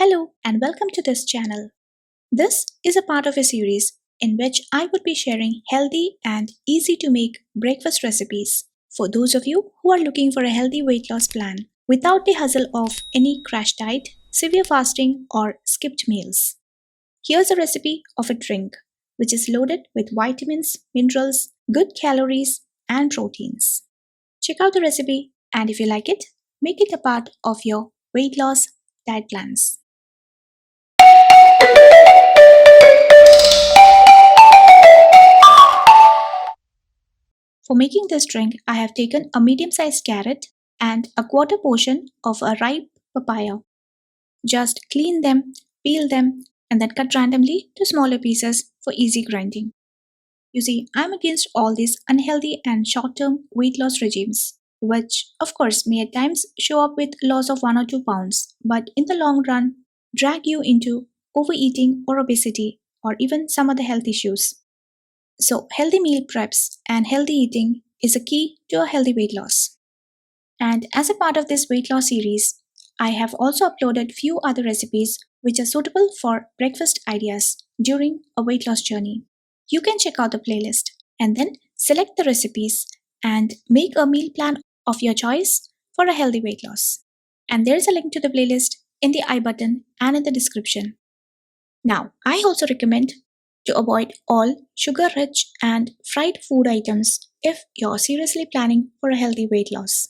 Hello and welcome to this channel. This is a part of a series in which I would be sharing healthy and easy to make breakfast recipes for those of you who are looking for a healthy weight loss plan without the hustle of any crash diet, severe fasting, or skipped meals. Here's a recipe of a drink which is loaded with vitamins, minerals, good calories, and proteins. Check out the recipe and if you like it, make it a part of your weight loss diet plans. For making this drink, I have taken a medium-sized carrot and a quarter portion of a ripe papaya. Just clean them, peel them, and then cut randomly to smaller pieces for easy grinding. You see, I'm against all these unhealthy and short-term weight loss regimes, which, of course, may at times show up with loss of 1 or 2 pounds, but in the long run, drag you into overeating or obesity or even some other health issues. So, healthy meal preps and healthy eating is a key to a healthy weight loss. And as a part of this weight loss series, I have also uploaded few other recipes which are suitable for breakfast ideas during a weight loss journey. You can check out the playlist and then select the recipes and make a meal plan of your choice for a healthy weight loss. And there is a link to the playlist in the I button and in the description. Now, I also recommend to avoid all sugar-rich and fried food items if you're seriously planning for a healthy weight loss.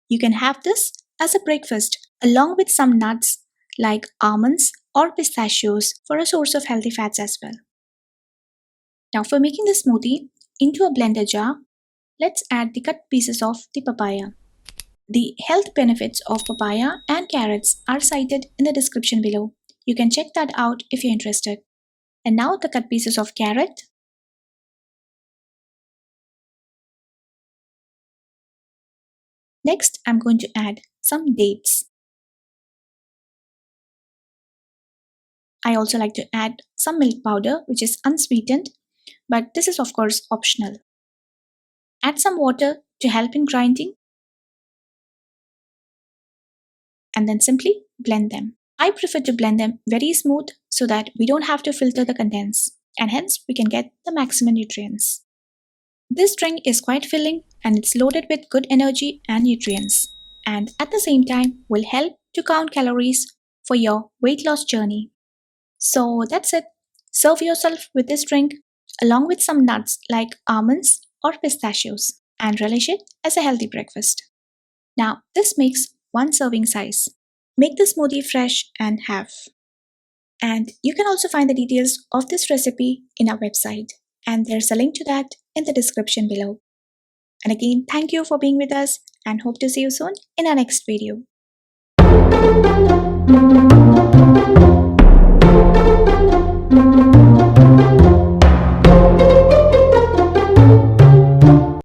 You can have this as a breakfast along with some nuts like almonds or pistachios for a source of healthy fats as well. Now for making the smoothie, into a blender jar, let's add the cut pieces of the papaya. The health benefits of papaya and carrots are cited in the description below. You can check that out if you're interested. And now the cut pieces of carrot. Next, I'm going to add some dates. I also like to add some milk powder, which is unsweetened, but this is of course optional. Add some water to help in grinding and then simply blend them. I prefer to blend them very smooth so that we don't have to filter the contents and hence we can get the maximum nutrients. This drink is quite filling and it's loaded with good energy and nutrients and at the same time will help to count calories for your weight loss journey. So that's it. Serve yourself with this drink along with some nuts like almonds or pistachios and relish it as a healthy breakfast. Now this makes 1 serving size. Make the smoothie fresh and have. And you can also find the details of this recipe in our website and there's a link to that in the description below. And again, thank you for being with us and hope to see you soon in our next video.